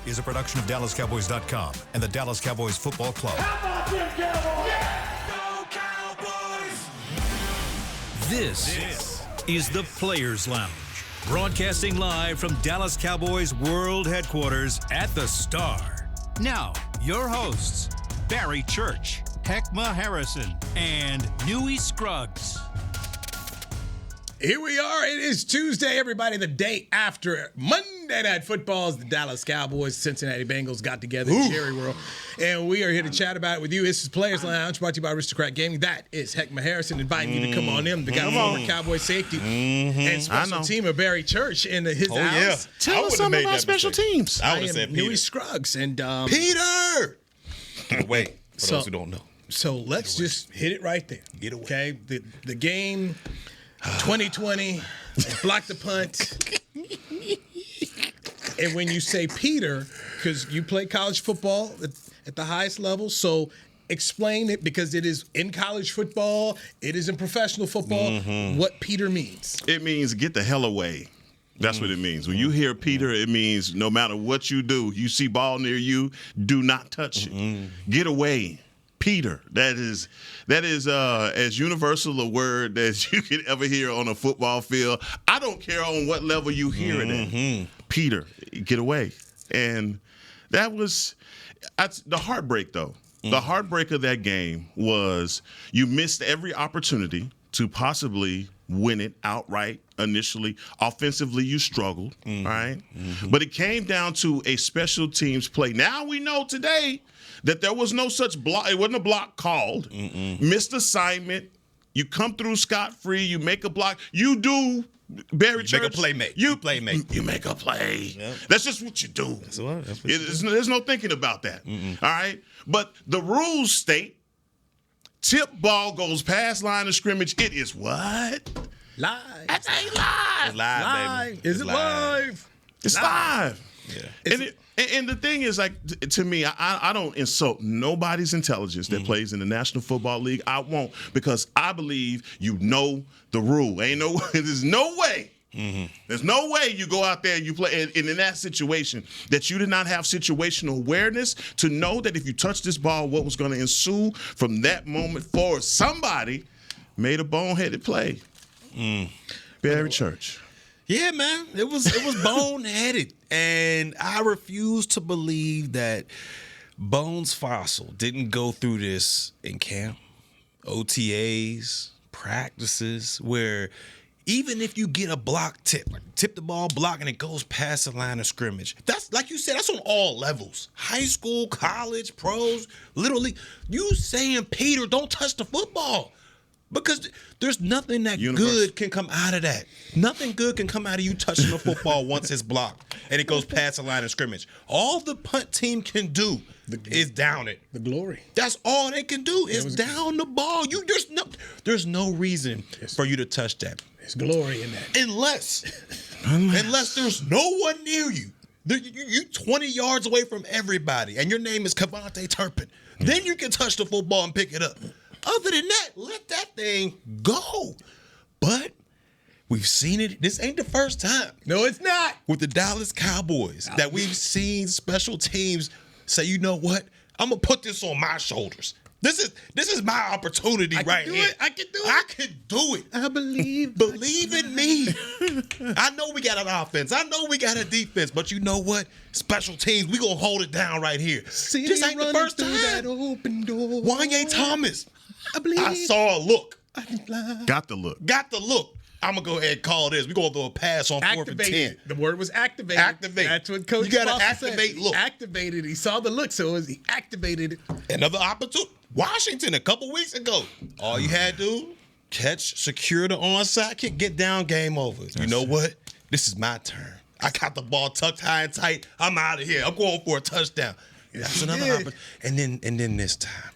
is a production of DallasCowboys.com and the Dallas Cowboys Football Club. How about them Cowboys? Yeah! Go Cowboys! This is the Players Lounge, broadcasting live from Dallas Cowboys World Headquarters at the Star. Now, your hosts, Barry Church, Hek'ma Harrison, and Newy Scruggs. Here we are. It is Tuesday, everybody. The day after Monday Night Football, the Dallas Cowboys, Cincinnati Bengals got together in Jerry World. And we are here to chat about it with you. This is Players Lounge, brought to you by Aristocrat Gaming. That is Hek'ma Harrison inviting you to come on in. The guy former Cowboy safety and special teamer Barry Church in his house. Yeah. Tell us something about special teams. I would have said Newy Peter. Scruggs and Peter. Wait, for those who don't know. So let's just hit it right there. Get away. Okay, the game, 2020, block the punt. And when you say Peter, because you play college football at the highest level, so explain it, because it is in college football, it is in professional football, what Peter means. It means get the hell away. That's what it means. When you hear Peter, it means no matter what you do, you see ball near you, do not touch it. Get away. Peter. That is as universal a word as you could ever hear on a football field. I don't care on what level you hear it at. Peter, get away. And that was the heartbreak, though. The heartbreak of that game was you missed every opportunity to possibly win it outright initially. Offensively, you struggled, right? But it came down to a special teams play. Now we know today that there was no such block. It wasn't a block called. Missed assignment. You come through scot-free. You make a block. You do, Barry Church. Make a play, mate. You make a play. Yep. That's just what you do. That's what you do. There's no thinking about that. All right? But the rules state tip ball goes past line of scrimmage. It is what? Live. That ain't live. It's live, baby. Is it live? It's live. Yeah. And the thing is, like, to me, I don't insult nobody's intelligence that plays in the National Football League. I won't, because I believe you know the rule. There's no way. There's no way you go out there and you play. And in that situation, that you did not have situational awareness to know that if you touch this ball, what was going to ensue from that moment forward. Somebody made a boneheaded play. Barry Church. Yeah, man. It was boneheaded. And I refuse to believe that Bones Fossil didn't go through this in camp, OTAs, practices, where even if you get a block tip the ball, block, and it goes past the line of scrimmage, that's, like you said, that's on all levels. High school, college, pros, Little League. You saying, Peter, don't touch the football. Because there's nothing that good can come out of that. Nothing good can come out of you touching the football once it's blocked and it goes past the line of scrimmage. All the punt team can do is down it. The glory. That's all they can do is down the ball. There's no reason for you to touch that. There's glory in that. Unless there's no one near you. You 20 yards away from everybody and your name is Cavante Turpin. Then you can touch the football and pick it up. Other than that, let that thing go. But we've seen it. This ain't the first time. No, it's not. With the Dallas Cowboys that we've seen special teams say, you know what? I'm going to put this on my shoulders. This is my opportunity right here. I can do it. I can do it. I believe. Believe in me. I know we got an offense. I know we got a defense. But you know what? Special teams, we going to hold it down right here. This ain't the first time. That open door. Wanye Thomas. I believe. I saw a look. Got the look. I'm going to go ahead and call this. We're going to throw a pass on 4th and 10. The word was activate. Activate. That's what Coach You got to Foster activate said. look. Activated. He saw the look, so he activated it. Another opportunity. Washington a couple weeks ago. All you had to do, catch, secure the onside kick, get down, game over. You know what? This is my turn. I got the ball tucked high and tight. I'm out of here. I'm going for a touchowari. That's another opportunity. And then this time.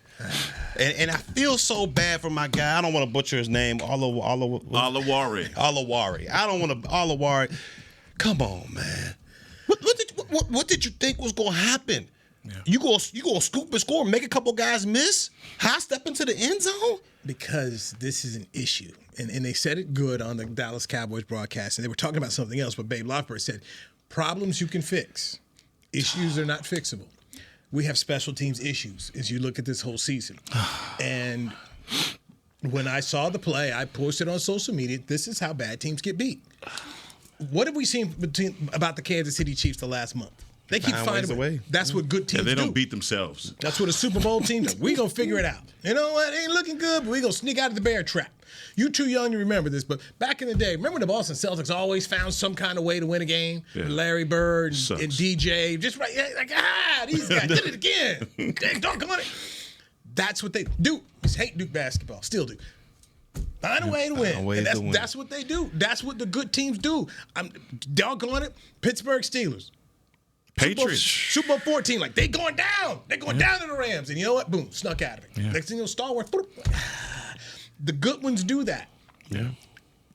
And I feel so bad for my guy. I don't want to butcher his name. Alawari. I don't want to. Alawari. Come on, man. What did you think was going to happen? Yeah. You go scoop and score, make a couple guys miss, high step into the end zone? Because this is an issue. And they said it good on the Dallas Cowboys broadcast. And they were talking about something else, but Babe Lockberg said, problems you can fix. Issues are not fixable. We have special teams issues as you look at this whole season. And when I saw the play, I posted on social media, this is how bad teams get beat. What have we seen about the Kansas City Chiefs the last month? They keep finding a way. That's what good teams do. They don't beat themselves. That's what a Super Bowl team does. We gonna figure it out. You know what? It ain't looking good, but we gonna sneak out of the bear trap. You too young to remember this, but back in the day, remember the Boston Celtics always found some kind of way to win a game? Yeah. Larry Bird and DJ, just right, like, these guys did it again. Don't come on it. That's what they do. Just hate Duke basketball. Still do. Find a way to win. That's what they do. That's what the good teams do. I'm doggone it. Pittsburgh Steelers. Patriots. Super Bowl 14, like, they going down. They're going down to the Rams. And you know what? Boom, snuck out of it. Yeah. Next thing you know, Star Wars. The good ones do that. Yeah.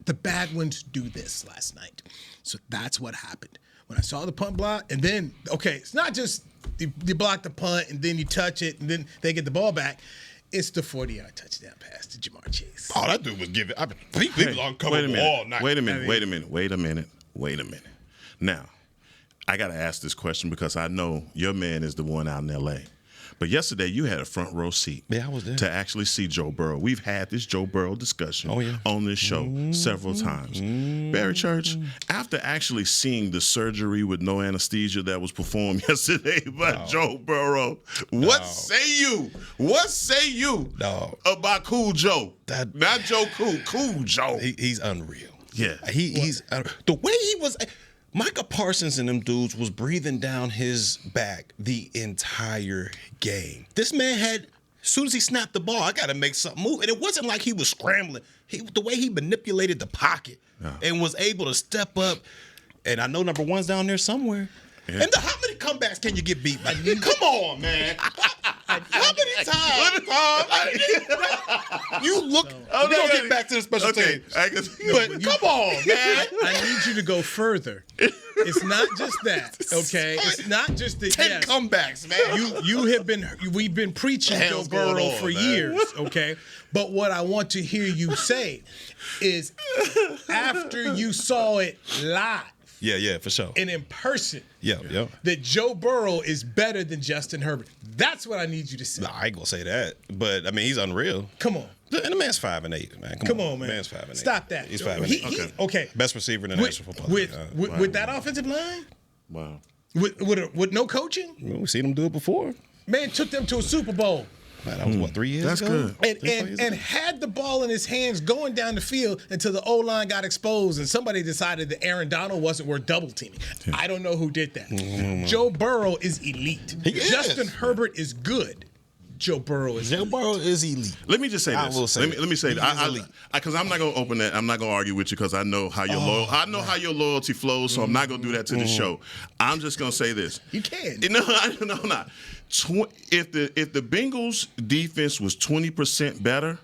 The bad ones do this last night. So that's what happened. When I saw the punt block, and then, okay, it's not just you block the punt and then you touch it and then they get the ball back. It's the 40-yard touchdown pass to Jamar Chase. Oh, that dude was giving. People on cover all night. Wait a minute. Now, I got to ask this question because I know your man is the one out in L.A. But yesterday, you had a front row seat. Yeah, I was there. To actually see Joe Burrow. We've had this Joe Burrow discussion on this show several times. Barry Church, after actually seeing the surgery with no anesthesia that was performed yesterday by Joe Burrow, what say you about Cool Joe? Not Joe Cool Joe. He's unreal. Yeah. He's the way he was. Micah Parsons and them dudes was breathing down his back the entire game. This man had, as soon as he snapped the ball, I got to make something move. And it wasn't like he was scrambling. The way he manipulated the pocket and was able to step up. And I know number one's down there somewhere. Yeah. And how many comebacks can you get beat by? Come on, man. How many times, you look. We're going to get back to the special team. But come on, man. I need you to go further. It's not just that, okay? It's not just the 10 comebacks, man. We've been preaching Joe Burrow for years, okay? But what I want to hear you say is after you saw it live. Yeah, for sure. And in person. Yeah. That Joe Burrow is better than Justin Herbert. That's what I need you to say. No, I ain't gonna say that. But I mean, he's unreal. Come on. And the man's 5'8", man. Come on, man. Man's 5'8". Stop that. He's 5'8". Okay. Best receiver in the National Football League. With that offensive line? Wow. With no coaching? We've seen him do it before. Man took them to a Super Bowl. Man, that was 3 years ago? That's good. And had the ball in his hands going down the field until the O-line got exposed and somebody decided that Aaron Donald wasn't worth double teaming. I don't know who did that. Joe Burrow is elite. Justin Herbert is good. Joe Burrow is elite. Let me just say this. Let me say that. Because I'm not going to open that. I'm not going to argue with you because I know how your how your loyalty flows, so I'm not going to do that to the show. I'm just going to say this. You can. No, I'm not. If the Bengals defense was 20% better,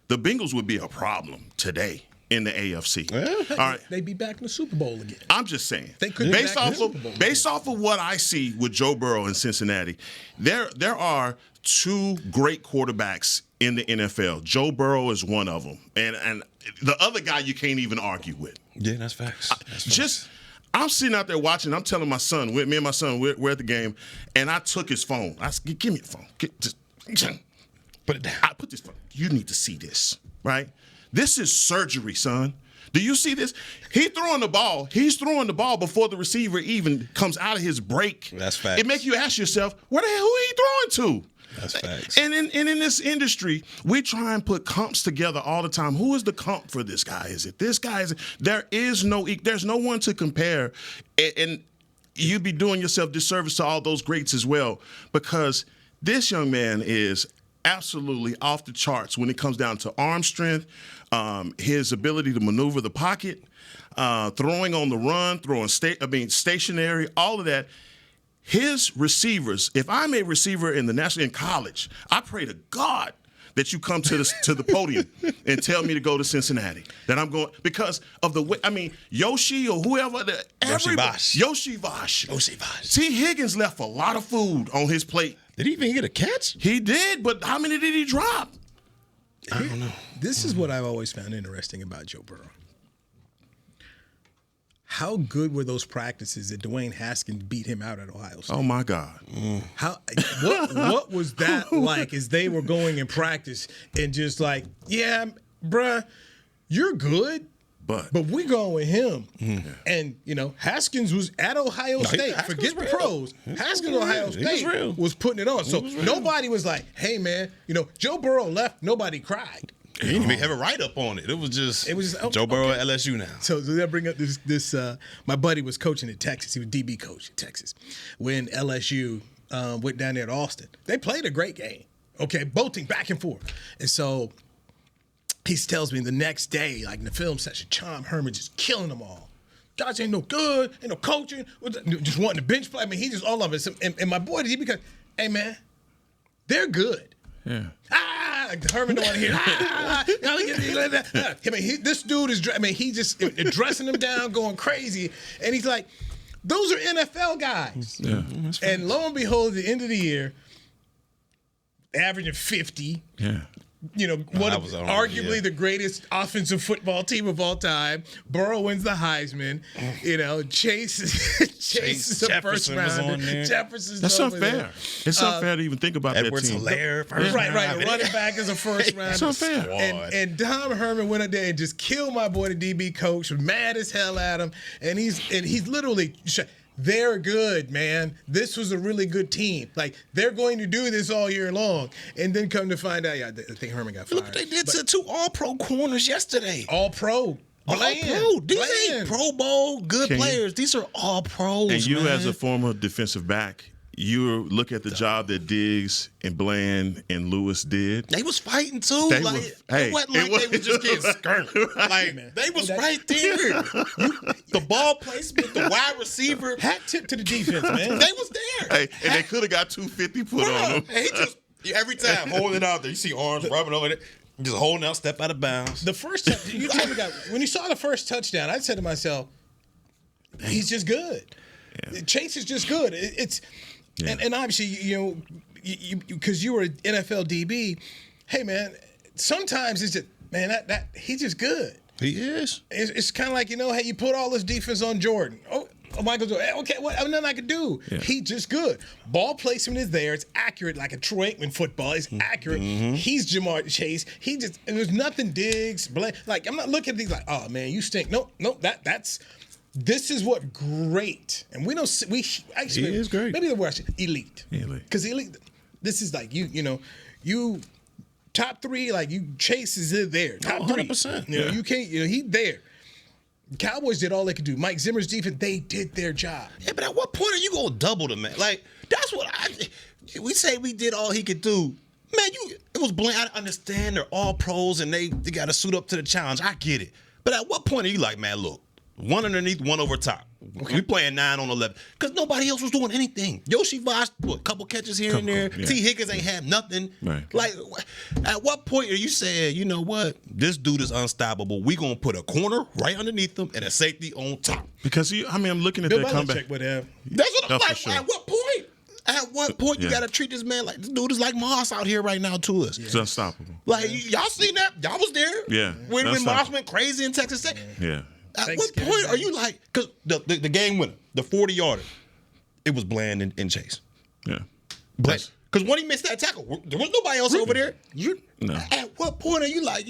the Bengals would be a problem today in the AFC. All right, they'd be back in the Super Bowl again. I'm just saying. They could based off of what I see with Joe Burrow in Cincinnati, there are two great quarterbacks in the NFL. Joe Burrow is one of them, and the other guy you can't even argue with. Yeah, that's facts. I'm sitting out there watching. I'm telling my son, me and my son, we're at the game, and I took his phone. I said, give me the phone. Put it down. I put this phone. You need to see this, right? This is surgery, son. Do you see this? He's throwing the ball before the receiver even comes out of his break. That's facts. It makes you ask yourself, who are you throwing to? That's facts. And in this industry, we try and put comps together all the time. Who is the comp for this guy? Is it this guy? There's no one to compare. And you'd be doing yourself disservice to all those greats as well, because this young man is absolutely off the charts when it comes down to arm strength, his ability to maneuver the pocket, throwing on the run, stationary, all of that. His receivers, if I'm a receiver in college, I pray to God that you come to the podium and tell me to go to Cincinnati. That I'm going because of the way. I mean, Yoshi or whoever. Yoshi Vosh. T. Higgins left a lot of food on his plate. Did he even get a catch? He did, but how many did he drop? I don't know. This is what I've always found interesting about Joe Burrow. how good were those practices that Dwayne Haskins beat him out at Ohio State? Oh my God! What was that like as they were going in practice and just like, yeah, bruh, you're good. But we're going with him. And, Haskins was at Ohio State. Forget the pros. Haskins, Ohio State was putting it on. So nobody was like, hey, man, Joe Burrow left. Nobody cried. He didn't even have a write-up on it. It was just Joe Burrow at LSU now. So that bring up this my buddy was coaching in Texas. He was DB coach in Texas. When LSU went down there to Austin. They played a great game. Okay, bolting back and forth. And so he tells me the next day, like in the film session, Tom Herman just killing them all. Guys ain't no good, ain't no coaching, just wanting to bench play. I mean, he just all of it. And my boy, because, hey, man, they're good. Yeah. Herman don't want to hear. I mean, this dude is. He just dressing them down, going crazy, and he's like, "Those are NFL guys." Yeah. And lo and behold, at the end of the year, averaging 50. Yeah. Arguably the greatest offensive football team of all time. Burrow wins the Heisman. Chase is a first rounder. Jefferson's That's over unfair. there. It's unfair to even think about Edwards that team. Hilaire, Right. The running back is a first rounder. It's unfair. And Tom Herman went up there and just killed my boy, the DB coach, was mad as hell at him. And he's literally. They're good, man. This was a really good team. Like, they're going to do this all year long. And then come to find out, I think Herman got fired. Look what they did to two all-pro corners yesterday. All-pro. All-pro. These ain't Pro Bowl good players. These are all-pros, And you, man. as a former defensive back, you look at the job that Diggs and Bland and Lewis did. They was fighting, too. They it wasn't like they was just getting skirted. Like, they was right there. The ball placement, the wide receiver. Hat tip to the defense, man. They was there. Hey, and they could have got 250 put on them. He just, every time, holding it out there. You see arms rubbing over there. Just holding out, step out of bounds. The first you told me that when you saw the first touchdown, I said to myself, he's just good. Yeah. Chase is just good. And obviously, because you were an NFL DB, hey, man, sometimes it's just, man, that he's just good. He is. It's kind of like, hey, you put all this defense on Jordan. Oh, Michael Jordan. Okay, what? Nothing I could do. Yeah. He's just good. Ball placement is there. It's accurate, like a Troy Aikman football. It's accurate. Mm-hmm. He's Jamar Chase. And there's nothing Diggs. Like, I'm not looking at these like, oh, man, you stink. Nope, that's. This is what great, and we don't. We actually he is great. Maybe the word elite. Elite. Because elite. This is like you top three. Like you Chase is there. Top 100%. You can't. He's there. Cowboys did all they could do. Mike Zimmer's defense, they did their job. Yeah, but at what point are you gonna double the man? Like that's what we say we did all he could do. Man, it was bland. I understand they're all pros and they got to suit up to the challenge. I get it. But at what point are you like, man, look, one underneath, one over top. Okay. We playing 9 on 11 because nobody else was doing anything. Yoshi Voss, a couple catches here and there. Yeah. T. Higgins ain't have nothing. Right. Like, at what point are you saying, you know what? This dude is unstoppable. We gonna put a corner right underneath him and a safety on top. Because I'm looking at that comeback. That's what I'm like. Sure. At what point? At what point you gotta treat this man like this dude is like Moss out here right now to us? Yeah. It's unstoppable. Like y'all seen that? Y'all was there. Yeah. When Moss went crazy in Texas State. Yeah. At what point are you like? Because the game winner, the 40-yarder, it was Bland and Chase. Yeah. Because when he missed that tackle, there was nobody else over there. No. At what point are you like,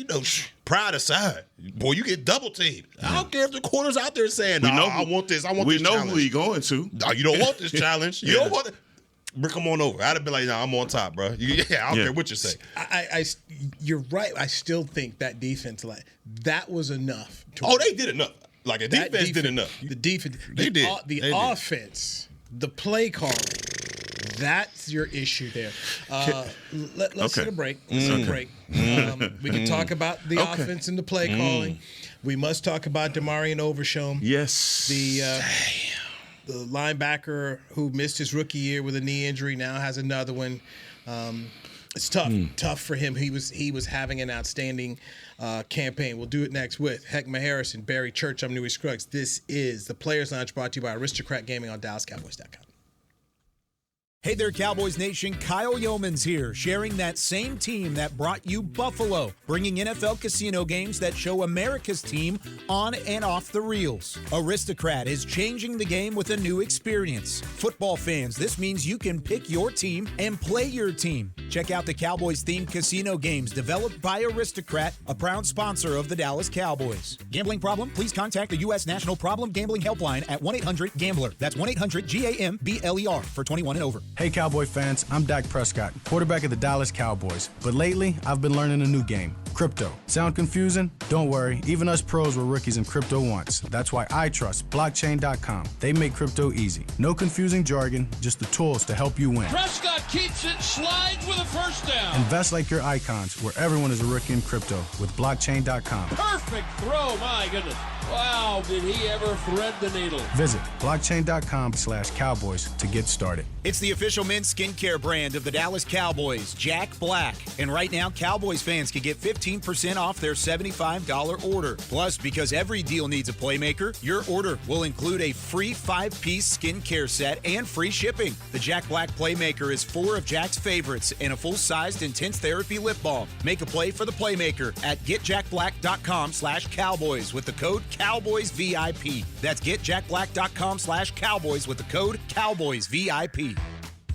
pride aside, boy, you get double teamed. I don't care if the corner's out there saying, I want this. I want this challenge. We know who he's going to. No, you don't want this challenge. You don't want it. Come on over. I'd have been like, I'm on top, bro. I don't care what you say. You're right. I still think that defense, that was enough. They did enough. Like, the defense did enough. The defense. They did. The offense, the play calling, that's your issue there. Let's take a break. Let's take a break. We can talk about the offense and the play calling. We must talk about Damarian Overshown. Yes. The linebacker who missed his rookie year with a knee injury now has another one. It's tough for him. He was having an outstanding campaign. We'll do it next with Hek'ma Harrison, Barry Church. I'm Newy Scruggs. This is the Players Lounge brought to you by Aristocrat Gaming on DallasCowboys.com. Hey there, Cowboys Nation. Kyle Yeomans here, sharing that same team that brought you Buffalo, bringing NFL casino games that show America's team on and off the reels. Aristocrat is changing the game with a new experience. Football fans, this means you can pick your team and play your team. Check out the Cowboys-themed casino games developed by Aristocrat, a proud sponsor of the Dallas Cowboys. Gambling problem? Please contact the U.S. National Problem Gambling Helpline at 1-800-GAMBLER. That's 1-800-GAMBLER for 21 and over. Hey Cowboy fans, I'm Dak Prescott, quarterback of the Dallas Cowboys. But lately, I've been learning a new game, crypto. Sound confusing? Don't worry, even us pros were rookies in crypto once. That's why I trust blockchain.com. They make crypto easy. No confusing jargon, just the tools to help you win. Prescott keeps it, slides with a first down. Invest like your icons, where everyone is a rookie in crypto with blockchain.com. Perfect throw, my goodness. Wow, did he ever thread the needle. Visit blockchain.com/Cowboys to get started. It's the official men's skincare brand of the Dallas Cowboys, Jack Black. And right now, Cowboys fans can get 15% off their $75 order. Plus, because every deal needs a playmaker, your order will include a free 5-piece skincare set and free shipping. The Jack Black Playmaker is 4 of Jack's favorites and a full-sized intense therapy lip balm. Make a play for the Playmaker at getjackblack.com/Cowboys with the code CowboysVIP. That's getjackblack.com/Cowboys with the code CowboysVIP.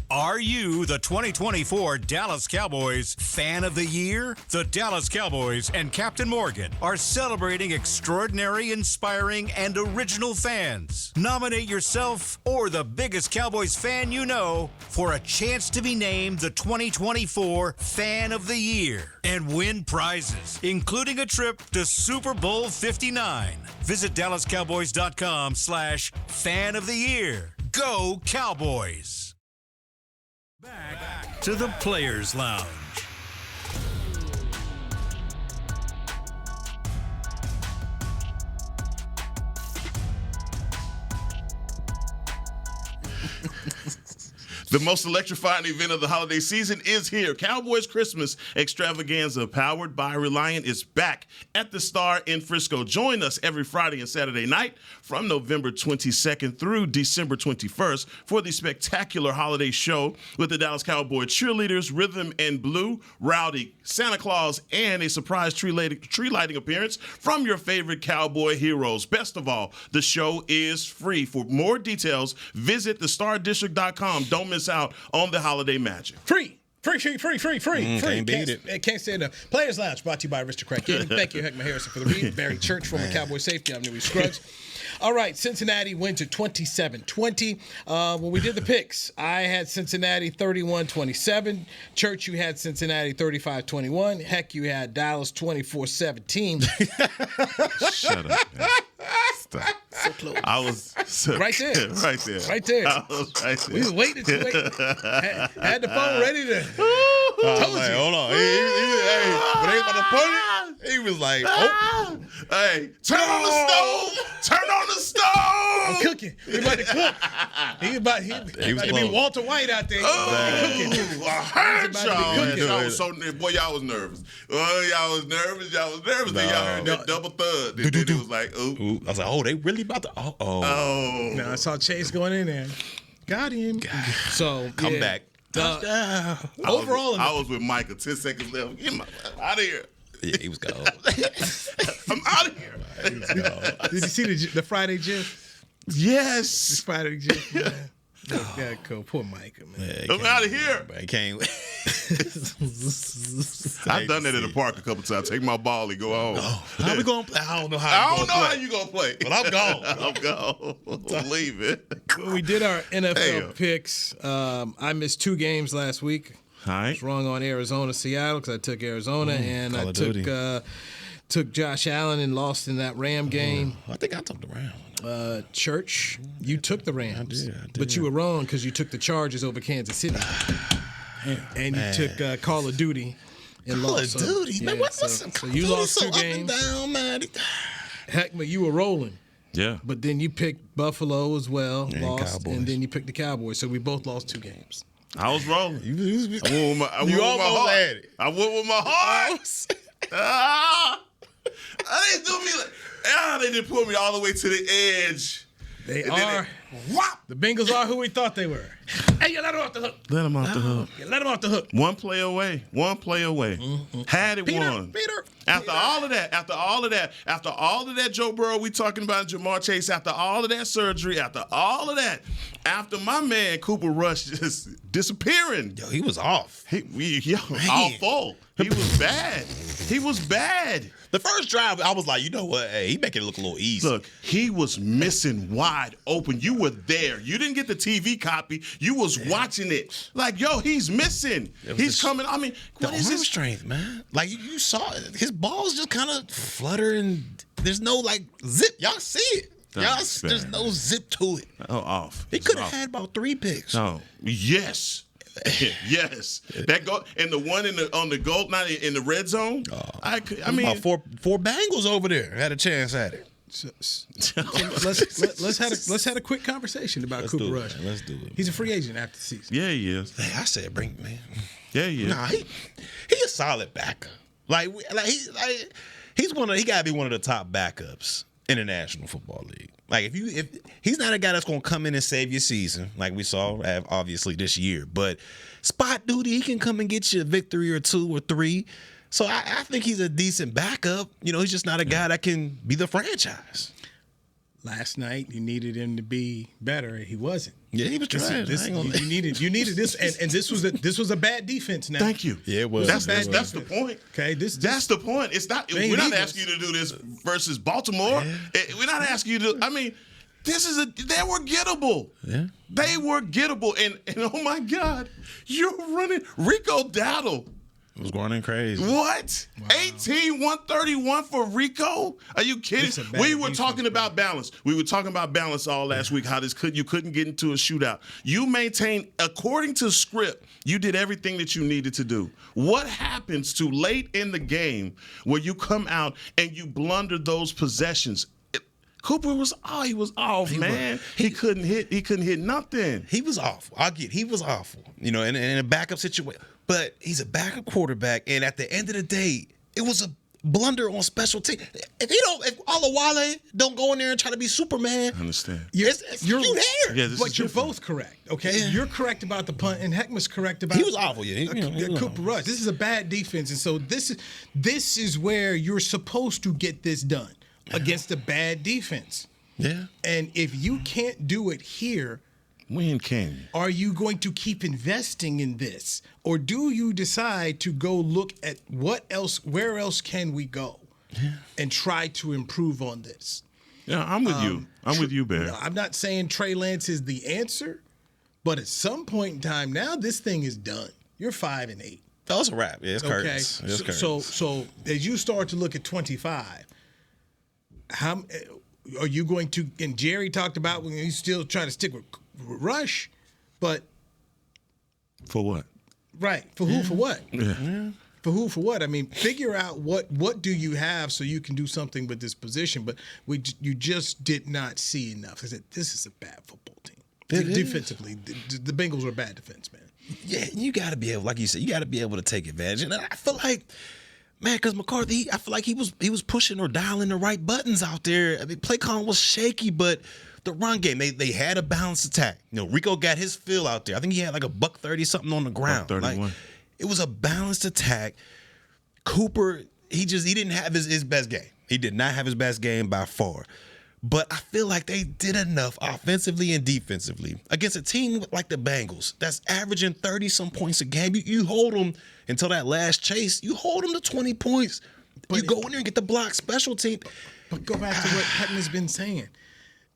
Are you the 2024 Dallas Cowboys Fan of the Year? The Dallas Cowboys and Captain Morgan are celebrating extraordinary, inspiring, and original fans. Nominate yourself or the biggest Cowboys fan you know for a chance to be named the 2024 Fan of the Year and win prizes, including a trip to Super Bowl 59. Visit DallasCowboys.com/Fan of the Year. Go Cowboys! Back to the Players Lounge. The most electrifying event of the holiday season is here. Cowboys Christmas Extravaganza, powered by Reliant, is back at the Star in Frisco. Join us every Friday and Saturday night from November 22nd through December 21st for the spectacular holiday show with the Dallas Cowboy cheerleaders, Rhythm and Blue, Rowdy, Santa Claus, and a surprise tree lighting appearance from your favorite Cowboy heroes. Best of all, the show is free. For more details, visit thestardistrict.com. Don't miss out on the holiday magic. Free. Can't beat it. Can't say enough. Players Lounge brought to you by Aristocrat Gaming. Thank you, Hek'ma Harrison, for the read. Barry Church, former Cowboy safety. I'm Newy Scruggs. All right, Cincinnati wins at 27-20. When we did the picks, I had Cincinnati 31-27. Church, you had Cincinnati 35-21. Heck, you had Dallas 24-17. Shut up, man. Stop. So close. I was right there. Right there. Right there. I was right there. We was waiting to wait. Had the phone ready to. Told you. Hold on. Hey, when they about to put it, he was like, oh. Hey, turn on the stove. Turn on the stove. I'm cooking. We about to cook. He about to be Walter White out there. Cooking. I heard He's about to be y'all. cooking. I was so boy, y'all was nervous. Y'all was nervous. Then y'all heard that double thud. Then it was like, ooh. I was like, oh, they really about to. Oh. No, I saw Chase going in there. Got him. So Come back. Overall, I was with Micah. 10 seconds left. Get my out of here. Yeah, he was gone. I'm out of here. Did you see the Friday GIF? Yes. Friday GIF, man. Yeah, cool. Poor Micah, man. I'm out of here. He came. I've done that at the park a couple times. Take my ball and go home. How we going to play? I don't know how you going to play. But I'm gone. I'm gone. Leave it. When we did our NFL picks, I missed 2 games last week. All right. I was wrong on Arizona, Seattle, because I took Arizona, and I took Josh Allen and lost in that Ram game. I think I took the Rams. Church, you took the Rams. I did. But you were wrong because you took the Chargers over Kansas City. And you took Call of Duty and lost. Call of Duty? Man, so you lost 2 games. Down, man. Heckma, you were rolling. Yeah. But then you picked Buffalo as well, and lost. Cowboys. And then you picked the Cowboys. So we both lost 2 games. I was rolling. I went with my heart. I went with my heart. They do me like, they didn't pull me all the way to the edge. They are. The Bengals are who we thought they were. Hey, you let him off the hook. Let him off the hook. You let him off the hook. One play away. Had it won. After all of that, after all of that Joe Burrow we talking about, Jamar Chase, after all of that surgery, after all of that, after my man Cooper Rush just disappearing. Yo, he was off. Awful. He was bad. He was bad. The first drive, I was like, you know what? Hey, he making it look a little easy. Look, he was missing wide open. You were there. You didn't get the TV copy. You was watching it. Like, yo, he's missing. He's coming. I mean, the what is arm his strength, man? Like, you saw it. His balls just kind of flutter and there's no, like, zip. Y'all see it. There's no zip to it. Oh, off. He could have had about 3 picks. No. Yes. Yes, that go and the one on the goal, not in the red zone. I mean, about four Bengals over there had a chance at it. Let's have a quick conversation about Cooper Rush. Let's do it. He's a free agent after the season. Yeah, he is. Hey, I said bring me. Yeah, he is. Nah, he a solid backup. He's he gotta be one of the top backups in the National Football League. Like if he's not a guy that's gonna come in and save your season, like we saw obviously this year, but spot duty, he can come and get you a victory or 2 or 3. So I think he's a decent backup. You know, he's just not a guy that can be the franchise. Last night you needed him to be better, and he wasn't. Yeah, he was trying. You needed this, and this was a bad defense. Now, thank you. Yeah, it was. That's the point. Okay, that's the point. It's not. We're not asking you to do this versus Baltimore. Yeah. We're not asking you to. I mean, they were gettable. Yeah, they were gettable, and oh my God, you're running Rico Dowdle. It was going in crazy. What? Wow. 18-131 for Rico? Are you kidding? We were talking about balance. We were talking about balance all last week, how you couldn't get into a shootout. You maintained, according to script, you did everything that you needed to do. What happens to late in the game where you come out and you blunder those possessions? Cooper was off, man. He couldn't hit nothing. He was awful. He was awful. You know, in a backup situation. But he's a backup quarterback, and at the end of the day, it was a blunder on special teams. If Olawale don't go in there and try to be Superman, I understand. You're there. Yeah, but you're both correct. Okay, you're correct about the punt, and Hek'ma's correct about. He was awful. Yeah, Cooper Rush. This is a bad defense, and so this is where you're supposed to get this done against a bad defense. Yeah, and if you can't do it here. When can you? Are you going to keep investing in this? Or do you decide to go look at where else can we go and try to improve on this? Yeah, I'm with you. I'm with you, Bear. I'm not saying Trey Lance is the answer, but at some point in time now, this thing is done. You're 5-8. Oh, it's a wrap. Yeah, it's curtains. Okay. So as you start to look at 25, how are you going to, and Jerry talked about when he's still trying to stick with Rush, but for what? Right. For who? For what? Yeah. For who? For what? I mean, figure out what do you have so you can do something with this position. But you just did not see enough. I said this is a bad football team. Defensively, the Bengals are a bad defense, man. Yeah, you got to be able, like you said, you got to be able to take advantage. And I feel like, man, because McCarthy, I feel like he was pushing or dialing the right buttons out there. I mean, play calling was shaky, but the run game, they had a balanced attack. You know, Rico got his fill out there. I think he had like $130 something on the ground. 31. Like, it was a balanced attack. Cooper, he didn't have his best game. He did not have his best game by far. But I feel like they did enough offensively and defensively against a team like the Bengals that's averaging 30-some points a game. You hold them until that last chase. You hold them to 20 points. But you go in there and get the block special team. But go back to what Hek'ma's been saying.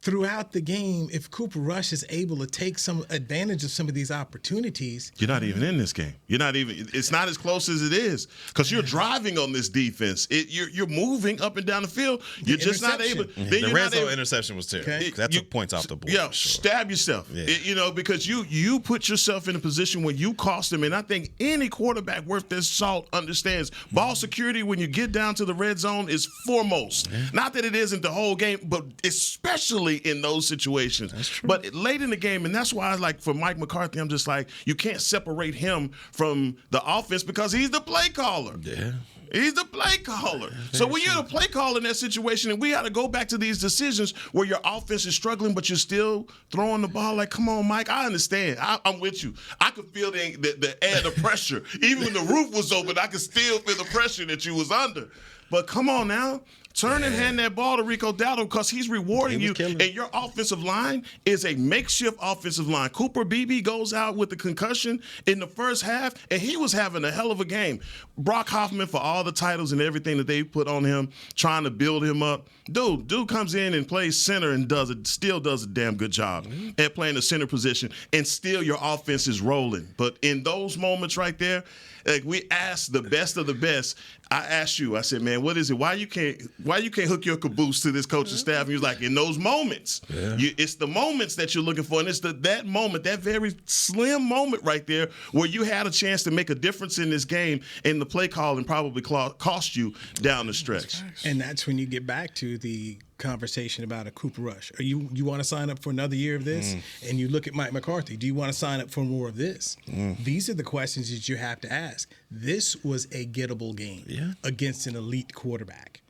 Throughout the game, if Cooper Rush is able to take some advantage of some of these opportunities. You're not even in this game. It's not as close as it is because you're driving on this defense. You're moving up and down the field. You're just not able. The red zone interception was terrible. Okay. That took points off the board. Yeah, stab yourself. Yeah. Because you put yourself in a position where you cost them. And I think any quarterback worth their salt understands ball security when you get down to the red zone is foremost. Yeah. Not that it isn't the whole game, but especially in those situations. That's true. But late in the game, and that's why, like, for Mike McCarthy, I'm just like, you can't separate him from the offense because he's the play caller. Yeah. He's the play caller. So when you're the play caller in that situation, and we got to go back to these decisions where your offense is struggling, but you're still throwing the ball. Like, come on, Mike. I understand. I'm with you. I could feel the air, the pressure. Even when the roof was open, I could still feel the pressure that you was under. But come on now. Turn and hand that ball to Rico Dowdle because he's rewarding you. And your offensive line is a makeshift offensive line. Cooper Beebe goes out with the concussion in the first half, and he was having a hell of a game. Brock Hoffman, for all the titles and everything that they put on him, trying to build him up. Dude comes in and plays center and still does a damn good job at playing the center position, and still your offense is rolling. But in those moments right there, like we asked the best of the best. I asked you, I said, man, what is it? Why you can't hook your caboose to this coaching staff? And he was like, in those moments, it's the moments that you're looking for. And it's that moment, that very slim moment right there where you had a chance to make a difference in this game, and the play calling probably cost you down the stretch. And that's when you get back to the conversation about a Cooper Rush. Or you want to sign up for another year of this? And you look at Mike McCarthy. Do you want to sign up for more of this? These are the questions that you have to ask. This was a gettable game against an elite quarterback.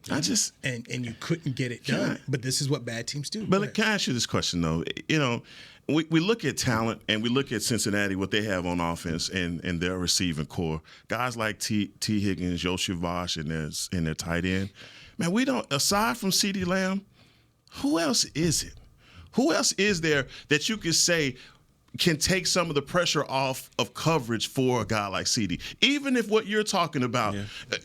And you couldn't get it done. But this is what bad teams do. But can I ask you this question, though? You know, we look at talent and we look at Cincinnati, what they have on offense and their receiving core. Guys like T. Higgins, Yoshi Vash, and their tight end. Man, we don't, aside from CeeDee Lamb, who else is it? Who else is there that you could say can take some of the pressure off of coverage for a guy like CeeDee? Even if what you're talking about,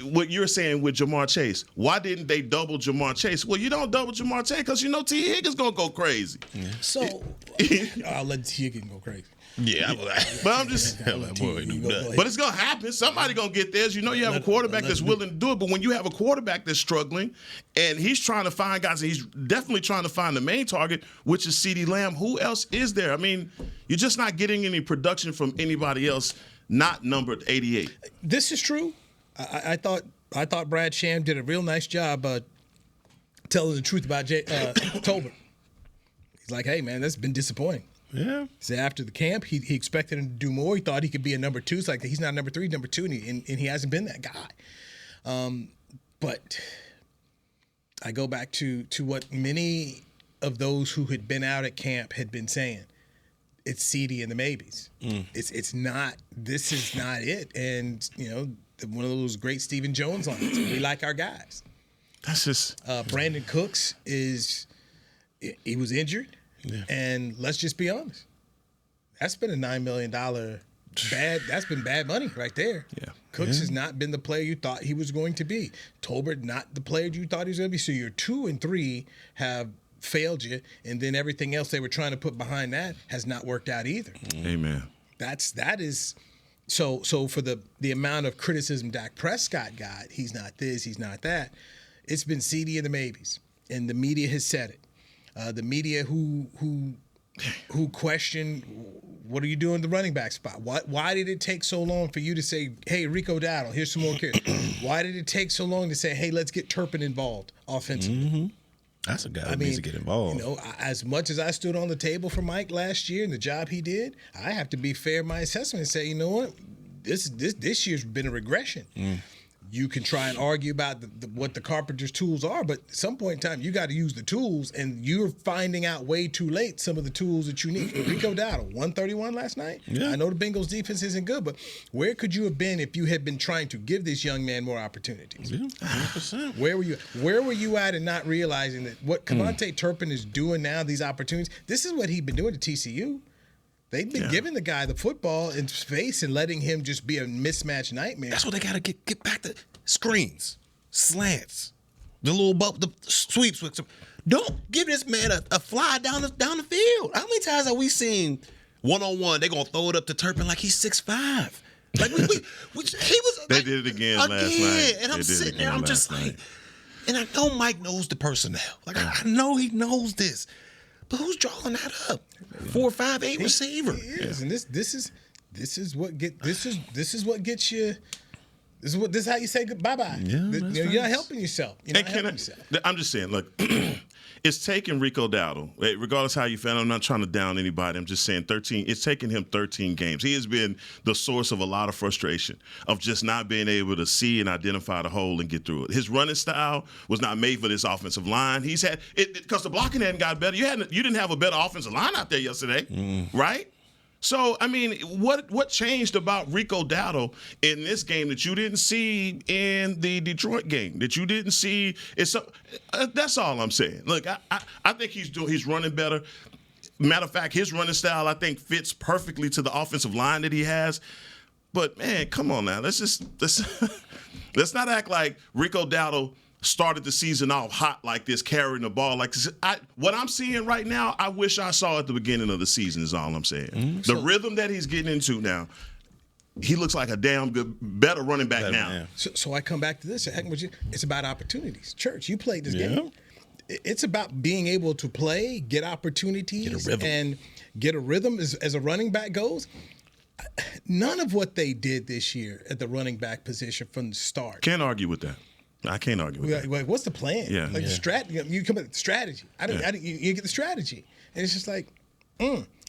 what you're saying with Jamar Chase, why didn't they double Jamar Chase? Well, you don't double Jamar Chase because you know T. Higgins going to go crazy. So I'll let T. Higgins go crazy. Yeah, but I'm just. But it's gonna happen. Somebody gonna get there. You know, you have a quarterback that's willing to do it. But when you have a quarterback that's struggling, and he's trying to find guys, and he's definitely trying to find the main target, which is CeeDee Lamb. Who else is there? I mean, you're just not getting any production from anybody else, not numbered 88. This is true. I thought Brad Sham did a real nice job telling the truth about Tolbert. He's like, hey man, that's been disappointing. Yeah. So after the camp, he expected him to do more. He thought he could be a number two. It's like he's not number three, number two, and he hasn't been that guy. But I go back to what many of those who had been out at camp had been saying. It's CeeDee and the maybes. It's not. This is not it. And you know, one of those great Stephen Jones lines. We like our guys. That's just Brandon Cooks he was injured. Yeah. And let's just be honest. That's been a $9 million that's been bad money right there. Yeah. Cooks has not been the player you thought he was going to be. Tolbert not the player you thought he was going to be. So your 2 and 3 have failed you, and then everything else they were trying to put behind that has not worked out either. Amen. That is so for the amount of criticism Dak Prescott got, he's not this, he's not that. It's been CeeDee and the maybes, and the media has said it. The media who question, what are you doing in the running back spot? Why did it take so long for you to say, hey, Rico Dowdle, here's some more kids? Why did it take so long to say, hey, let's get Turpin involved offensively? That's a guy who needs to get involved. You know, as much as I stood on the table for Mike last year and the job he did, I have to be fair in my assessment and say, you know what, this year's been a regression. You can try and argue about what the carpenter's tools are, but at some point in time, you got to use the tools, and you're finding out way too late some of the tools that you need. Rico Dowdle, 131 last night. Yeah. I know the Bengals defense isn't good, but where could you have been if you had been trying to give this young man more opportunities? Yeah, 100%. Where were you at and not realizing that what Kevontae Turpin is doing now, these opportunities, this is what he'd been doing at TCU. They've been giving the guy the football in space and letting him just be a mismatch nightmare. That's what they got to get back to. Screens, slants, the little the sweeps. Don't give this man a fly down the field. How many times have we seen one-on-one, they're going to throw it up to Turpin like he's 6'5"? Like he was. They did it again last night. And I'm sitting there, I'm just like, and I know Mike knows the personnel. Like I know he knows this. But who's drawing that up? 4, 5, 8 receiver. He is, and this is what gets you. This is how you say bye-bye. Yeah, you're not helping yourself. I'm just saying, look, It's taken Rico Dowdle, regardless how you feel. I'm not trying to down anybody. I'm just saying 13. It's taken him 13 games. He has been the source of a lot of frustration of just not being able to see and identify the hole and get through it. His running style was not made for this offensive line. He's had it because the blocking hadn't got better. You didn't have a better offensive line out there yesterday, right? So, I mean, what changed about Rico Dowdle in this game that you didn't see in the Detroit game, that you didn't see? That's all I'm saying. Look, I think he's running better. Matter of fact, his running style, I think, fits perfectly to the offensive line that he has. But, man, come on now. Let's not act like Rico Dowdle started the season off hot like this, carrying the ball like this. What I'm seeing right now, I wish I saw at the beginning of the season is all I'm saying. The rhythm that he's getting into now, he looks like a damn good, better running back now. Yeah. So I come back to this. It's about opportunities. Church, you played this game. It's about being able to play, get opportunities, and get a rhythm as a running back goes. None of what they did this year at the running back position from the start. Can't argue with that. I can't argue with that. Like, what's the plan? Yeah. Like the strategy. You come up with the strategy. You get the strategy, and it's just like,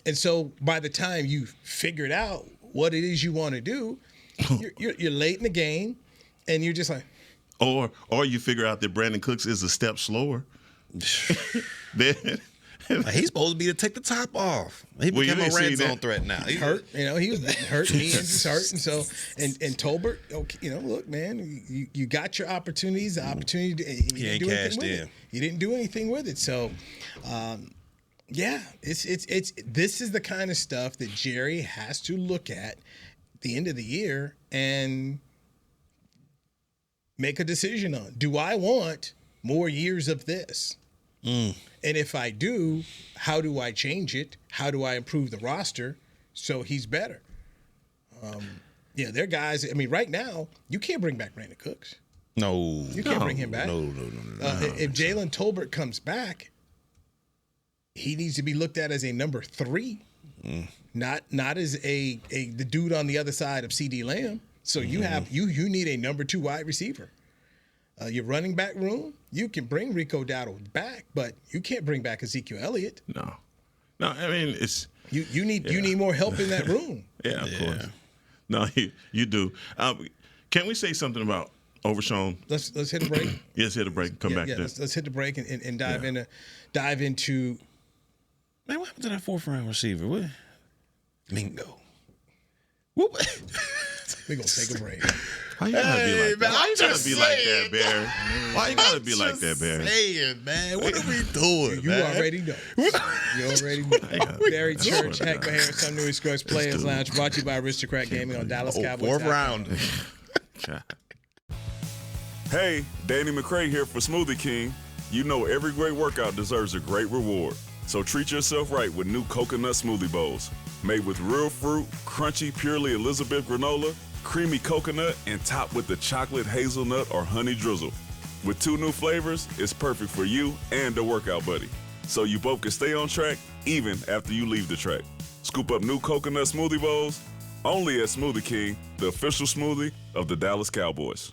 And so by the time you figured out what it is you want to do, you're late in the game, and you're just like, or you figure out that Brandon Cooks is a step slower. He's supposed to be to take the top off. He became a red zone threat now. He's hurt. He was hurt. He's hurt, and so and Tolbert. Okay, look, man, you got your opportunities. The opportunity. He ain't cashed in. You didn't do anything with it. So, it's this is the kind of stuff that Jerry has to look at the end of the year and make a decision on. Do I want more years of this? And if I do, how do I change it? How do I improve the roster so he's better? They're guys. I mean, right now, you can't bring back Brandon Cooks. No. You can't bring him back. No. If Jalen Tolbert comes back, he needs to be looked at as a number 3, not as the dude on the other side of CeeDee Lamb. So you need a number 2 wide receiver. Your running back room, you can bring Rico Dowdle back, but you can't bring back Ezekiel Elliott. No. I mean, it's you need more help in that room. Yeah, of course. No, you do. Can we say something about Overshown? Let's hit a break. Yes, hit a break. Come back. Let's hit the break and dive into. Man, what happened to that 4th round receiver? What? Mingo. Whoop. We're gonna take a break. Why you gotta be like that? Why you gotta be like that, Barry? Why you gotta be like that, Barry? Saying, man, what are we doing? You already know. You already know. Barry Church, Hek'ma here, some Newy Scruggs Players Lounge, brought to you by Aristocrat Gaming on Dallas Cowboys. 4th round. Hey, Danny McCray here for Smoothie King. You know every great workout deserves a great reward. So treat yourself right with new coconut smoothie bowls. Made with real fruit, crunchy, purely Elizabeth granola, creamy coconut, and topped with the chocolate hazelnut or honey drizzle. With 2 new flavors, it's perfect for you and the workout buddy. So you both can stay on track even after you leave the track. Scoop up new coconut smoothie bowls only at Smoothie King, the official smoothie of the Dallas Cowboys.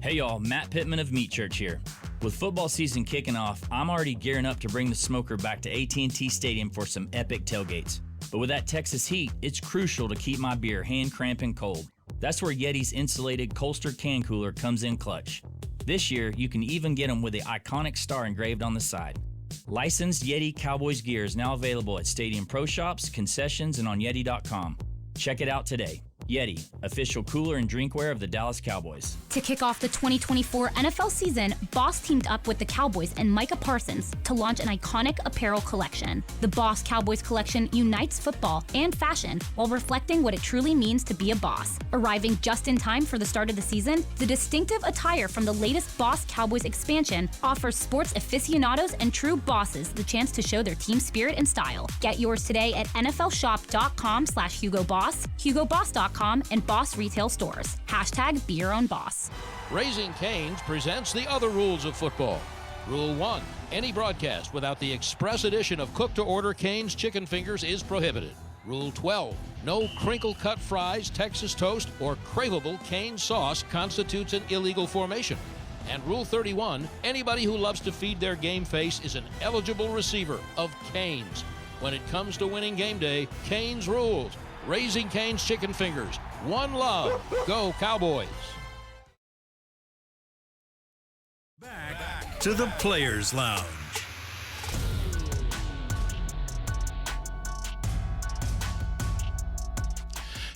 Hey y'all, Matt Pittman of Meat Church here. With football season kicking off, I'm already gearing up to bring the smoker back to AT&T Stadium for some epic tailgates. But with that Texas heat, it's crucial to keep my beer hand cramping cold. That's where Yeti's insulated Colster can cooler comes in clutch. This year, you can even get them with the iconic star engraved on the side. Licensed Yeti Cowboys gear is now available at Stadium Pro Shops, concessions, and on Yeti.com. Check it out today. Yeti, official cooler and drinkware of the Dallas Cowboys. To kick off the 2024 NFL season, Boss teamed up with the Cowboys and Micah Parsons to launch an iconic apparel collection. The Boss Cowboys collection unites football and fashion while reflecting what it truly means to be a boss. Arriving just in time for the start of the season, the distinctive attire from the latest Boss Cowboys expansion offers sports aficionados and true bosses the chance to show their team spirit and style. Get yours today at nflshop.com/HugoBoss, HugoBoss.com, and Boss retail stores. # be your own boss. Raising Cane's presents the other rules of football. Rule 1, any broadcast without the express addition of cooked-to-order Cane's chicken fingers is prohibited. Rule 12, no crinkle-cut fries, Texas toast, or craveable Cane's sauce constitutes an illegal formation. And Rule 31, anybody who loves to feed their game face is an eligible receiver of Cane's. When it comes to winning game day, Cane's rules. Raising Cane's chicken fingers. One love. Go Cowboys. Back to the Players Lounge.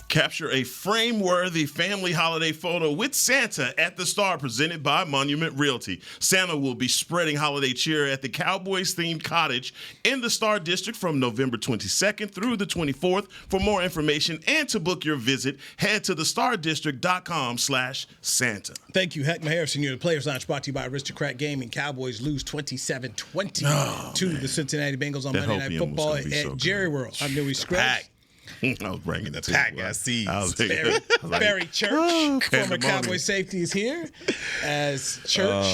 Capture a frame-worthy family holiday photo with Santa at the Star, presented by Monument Realty. Santa will be spreading holiday cheer at the Cowboys-themed cottage in the Star District from November 22nd through the 24th. For more information and to book your visit, head to thestardistrict.com/Santa. Thank you, Hek'ma Harrison. You're the Players Lounge, brought to you by Aristocrat Gaming. Cowboys lose 27-20 to the Cincinnati Bengals on Monday Night Football at Jerry World. I'm Newy Scruggs. I was bringing that to Pack got seeds. Barry Church, former Cowboy safety, is here. As Church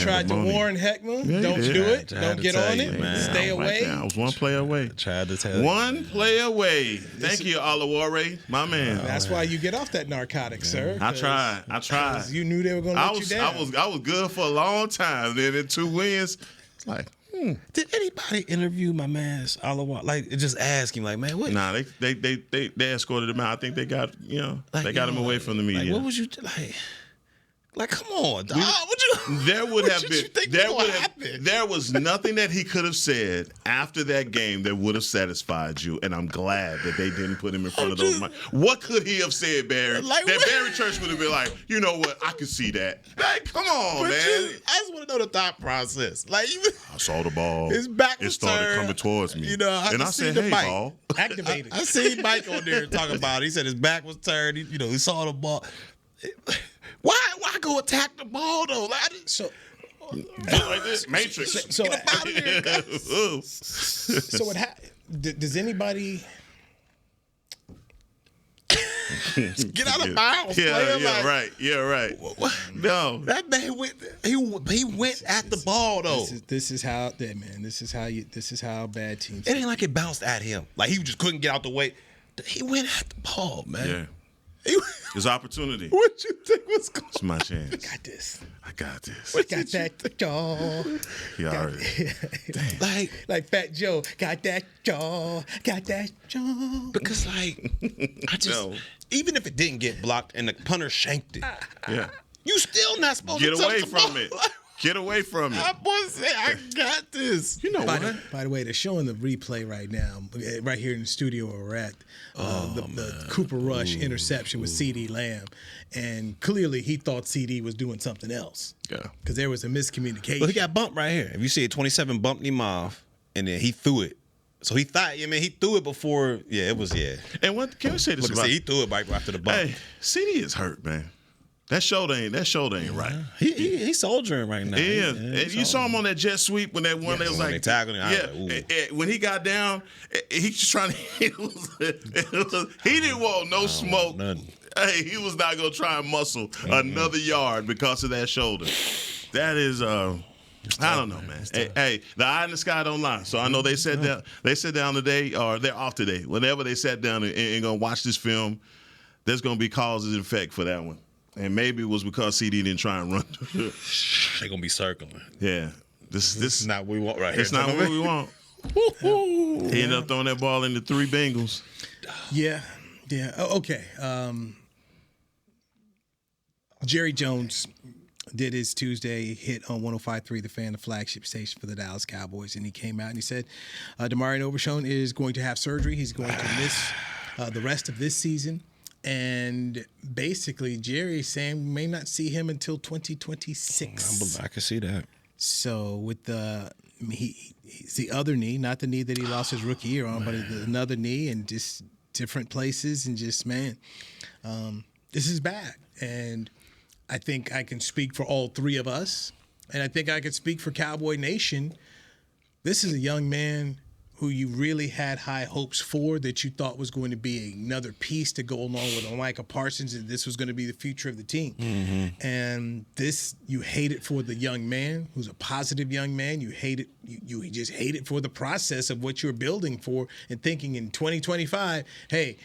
tried to warn Hek'ma, don't do it. Don't get on it. Stay away. I was one play away. Tried to tell you. One play away. Thank you, Alaware, my man. That's why you get off that narcotic, sir. I tried. You knew they were going to let you down. I was good for a long time. Then in 2 wins, it's like, Did anybody interview my man's Alawa? Like, just ask him, like, man, what? Nah, they escorted him out. I think they got they got him away from the media. Like, what was you like? Come on, dog. There was nothing that he could have said after that game that would have satisfied you, and I'm glad that they didn't put him in front of those mics. What could he have said, Barry? Barry Church would have been like, you know what? I can see that. Like, come on, man. I just want to know the thought process. Like, I saw the ball. His back was It started turned. coming towards me. You know, and I said, hey, ball. Activated. I seen Mike on there talking about it. He said his back was turned. He saw the ball. Why go attack the ball though? Like this Matrix. So does anybody get out of bounds? Yeah, right. No, that man went. He went at the ball though. This is how bad teams. It ain't like it bounced at him. Like he just couldn't get out the way. He went at the ball, man. Yeah. His opportunity. What you think was going? It's my chance. I got this. I got this. Got that jaw. He already. Like Fat Joe. Got that jaw. Got that jaw. Because I just even if it didn't get blocked and the punter shanked it, you still not supposed to touch the ball. Get away from it. I was saying, I got this. You know what? By the way, they're showing the replay right now, right here in the studio where we're at. The Cooper Rush interception with CeeDee Lamb. And clearly he thought CeeDee was doing something else. Yeah. Because there was a miscommunication. Well, he got bumped right here. If you see it, 27 bumped him off, and then he threw it. So he thought, he threw it before. Yeah, it was, And what can we say this about? He threw it right after the bump. Hey, CeeDee is hurt, man. That shoulder ain't right. He's soldiering right now. Yeah, and you saw him on that jet sweep when that one they was when like, they tackled him. When he got down, he just trying to. He didn't want no smoke. Nothing. Hey, he was not gonna try and muscle another yard because of that shoulder. That is, I don't know, man. Hey, the eye in the sky don't lie. So I know they sat down. They sat down today, or they're off today. Whenever they sat down and gonna watch this film, there's gonna be causes and effect for that one. And maybe it was because CeeDee didn't try and run. They're gonna be circling. Yeah, this is not what we want right here. It's not what we want. He ended up throwing that ball into 3 Bengals. Yeah. Oh, okay. Jerry Jones did his Tuesday hit on 105.3 The Fan, the flagship station for the Dallas Cowboys, and he came out and he said, Damarian Overshown is going to have surgery. He's going to miss the rest of this season. And basically, Jerry is saying we may not see him until 2026. I can see that. So with it's the other knee, not the knee that he lost his rookie year on, but another knee, and just different places, and just, man, this is bad. And I think I can speak for all 3 of us, and I think I can speak for Cowboy Nation. This is a young man who you really had high hopes for, that you thought was going to be another piece to go along with Micah Parsons, and this was going to be the future of the team. Mm-hmm. And you hate it for the young man, who's a positive young man. You hate it. You just hate it for the process of what you're building for, and thinking in 2025, hey,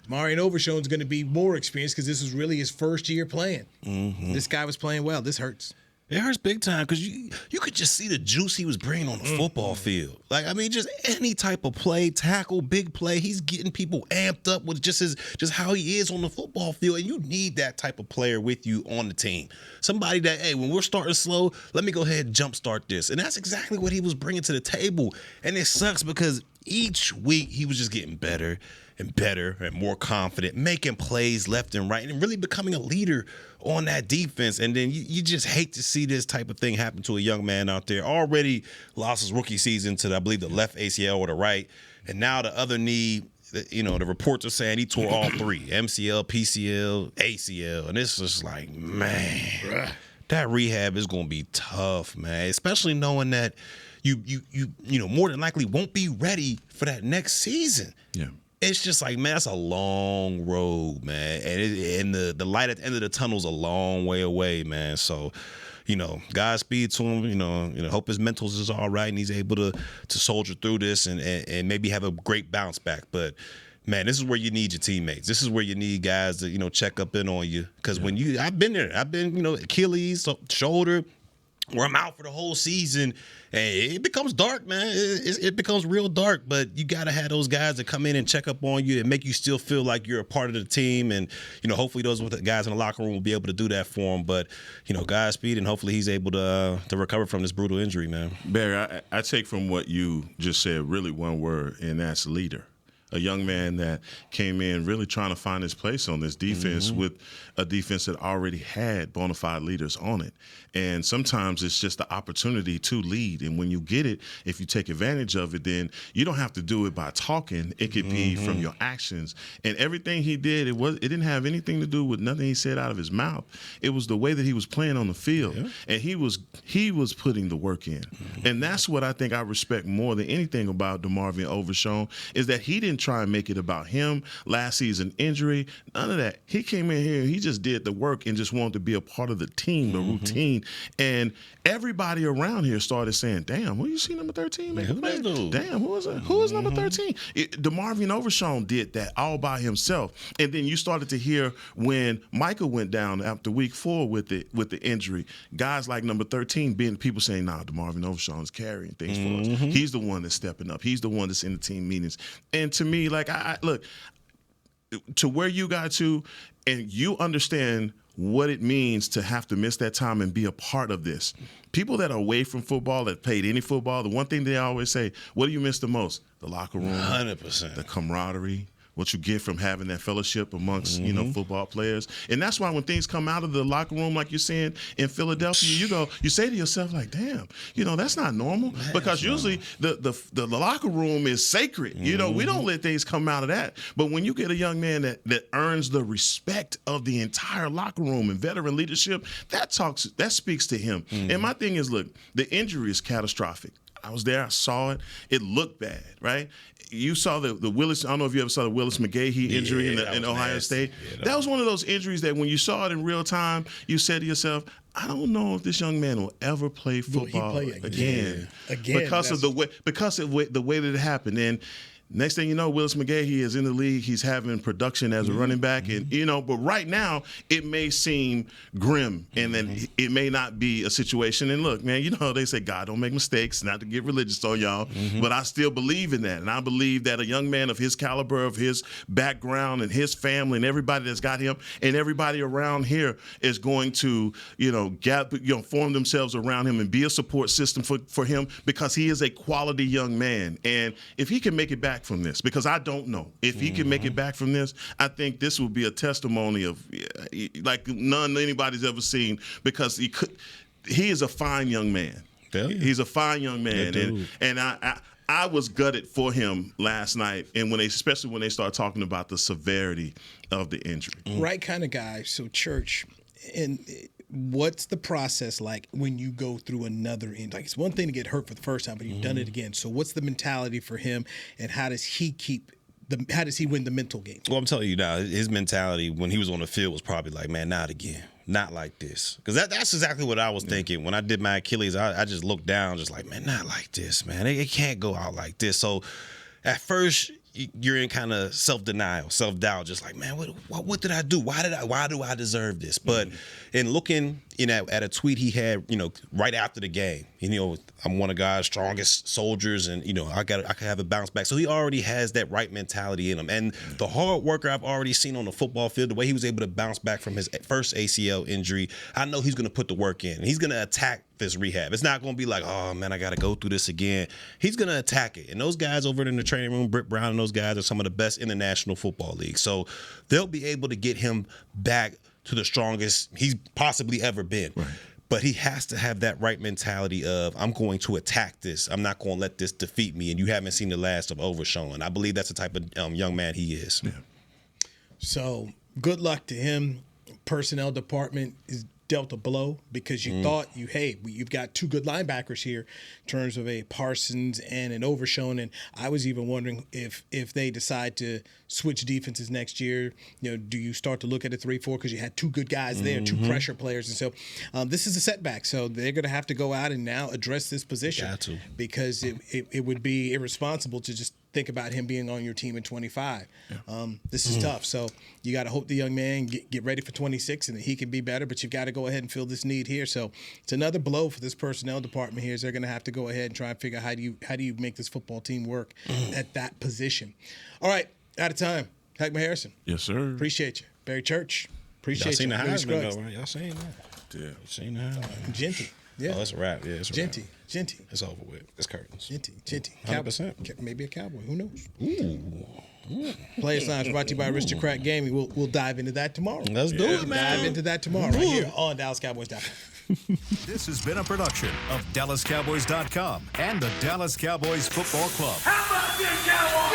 Marion Overshown is going to be more experienced because this was really his first year playing. This guy was playing well. This hurts. It hurts big time because you could just see the juice he was bringing on the football field. Like, I mean, just any type of play, tackle, big play, he's getting people amped up with just how he is on the football field. And you need that type of player with you on the team. Somebody that, hey, when we're starting slow, let me go ahead and jumpstart this. And that's exactly what he was bringing to the table. And it sucks because each week he was just getting better and better and more confident, making plays left and right, and really becoming a leader on that defense. And then you just hate to see this type of thing happen to a young man out there. Already lost his rookie season to, I believe, the left ACL or the right. And now the other knee, you know, the reports are saying he tore all three, MCL, PCL, ACL. And it's just like, man, that rehab is going to be tough, man, especially knowing that you know, more than likely won't be ready for that next season. Yeah. It's just like, man, that's a long road, man. And the light at the end of the tunnel is a long way away, man. So, you know, Godspeed to him. You know, hope his mentals is all right and he's able to soldier through this and maybe have a great bounce back. But, man, this is where you need your teammates. This is where you need guys to, you know, check up in on you. Because I've been there. I've been, you know, Achilles, shoulder, where I'm out for the whole season. And it becomes dark, man. It becomes real dark, but you got to have those guys that come in and check up on you and make you still feel like you're a part of the team. And, you know, hopefully those guys in the locker room will be able to do that for him. But, you know, Godspeed, and hopefully he's able to recover from this brutal injury, man. Barry, I take from what you just said really one word, and that's leader. A young man that came in really trying to find his place on this defense with a defense that already had bona fide leaders on it. And sometimes it's just the opportunity to lead. And when you get it, if you take advantage of it, then you don't have to do it by talking. It could be from your actions. And everything he did, it didn't have anything to do with nothing he said out of his mouth. It was the way that he was playing on the field. Yeah. And he was putting the work in. And that's what I think I respect more than anything about DeMarvion Overshown, is that he didn't try and make it about him, last season injury, none of that. He came in here, he just did the work and just wanted to be a part of the team, the routine. And everybody around here started saying, damn, who you see number 13? Man? Damn, who is that? Who is number 13? DeMarvion Overshown did that all by himself. And then you started to hear when Michael went down after week 4 with the injury, guys like number 13 being people saying, nah, DeMarvion Overshown is carrying things for us. He's the one that's stepping up. He's the one that's in the team meetings. And to me, like, I look, to where you got to, and you understand what it means to have to miss that time and be a part of this. People that are away from football, that played any football, the one thing they always say, what do you miss the most? The locker room. 100%. The camaraderie. What you get from having that fellowship amongst, you know, football players. And that's why when things come out of the locker room, like you're saying in Philadelphia, you say to yourself, like, damn, you know, that's not normal. Because usually the locker room is sacred. You know, we don't let things come out of that. But when you get a young man that earns the respect of the entire locker room and veteran leadership, that speaks to him. And my thing is, look, the injury is catastrophic. I was there. I saw it. It looked bad, right? You saw the Willis. I don't know if you ever saw the Willis McGahee injury in Ohio State. Yeah, that was one of those injuries that when you saw it in real time, you said to yourself, I don't know if this young man will ever play football again. Because of the way that it happened. And next thing you know, Willis McGahee is in the league. He's having production as a running back. And, you know, but right now it may seem grim and then it may not be a situation. And look, man, you know, they say God don't make mistakes, not to get religious on y'all, but I still believe in that. And I believe that a young man of his caliber, of his background and his family and everybody that's got him and everybody around here is going to, you know, form themselves around him and be a support system for him, because he is a quality young man. And if he can make it back from this, because I don't know if he can make it back from this, I think this will be a testimony of like none anybody's ever seen, because he is a fine young man. Yeah. He's a fine young man, and I was gutted for him last night, and especially when they start talking about the severity of the injury. Right kind of guy. So church, and what's the process like when you go through another injury? Like, it's one thing to get hurt for the first time, but you've done it again. So what's the mentality for him, and how does he win the mental game? Well, I'm telling you now, his mentality when he was on the field was probably like, man, not again. Not like this. Because that's exactly what I was thinking. When I did my Achilles, I just looked down, just like, man, not like this, man. It can't go out like this. So at first, you're in kind of self-denial, self-doubt, just like, man, what did I do? Why do I deserve this? But in looking at a tweet he had, right after the game, I'm one of God's strongest soldiers, and I could have a bounce back. So he already has that right mentality in him, and the hard worker I've already seen on the football field, the way he was able to bounce back from his first ACL injury, I know he's going to put the work in. He's going to attack this rehab. It's not going to be like, oh man, I got to go through this again. He's going to attack it. And those guys over in the training room, Britt Brown and those guys are some of the best in the National Football League. So they'll be able to get him back to the strongest he's possibly ever been. Right. But he has to have that right mentality of, I'm going to attack this. I'm not going to let this defeat me. And you haven't seen the last of Overshown. I believe that's the type of young man he is. Yeah. So good luck to him. Personnel department is dealt a blow because you thought you've got two good linebackers here in terms of a Parsons and an Overshown, and I was even wondering if they decide to switch defenses next year, do you start to look at a 3-4 because you had two good guys there, two pressure players, and so this is a setback. So they're going to have to go out and now address this position because it would be irresponsible to just think about him being on your team in 25. Yeah. This is tough. So you got to hope the young man get ready for 26 and that he can be better, but you've got to go ahead and fill this need here. So it's another blow for this personnel department here. Is they're going to have to go ahead and try and figure out how do you make this football team work at that position. All right, out of time. Hek'ma Harrison. Yes, sir. Appreciate you. Barry Church. Appreciate you. you. Y'all seen the Heisman, though, right? Y'all seen that? Yeah. Seen the Heisman. Genty. Yeah. Oh, that's a wrap. Yeah, it's a Genty. wrap. Genty. It's over with. It's curtains. Genty. 100%. Maybe a Cowboy. Who knows? Ooh. Players Lounge brought to you by Aristocrat Gaming. We'll dive into that tomorrow. Let's do it, man. Dive into that tomorrow right here on DallasCowboys.com. This has been a production of DallasCowboys.com and the Dallas Cowboys Football Club. How about this, Cowboys?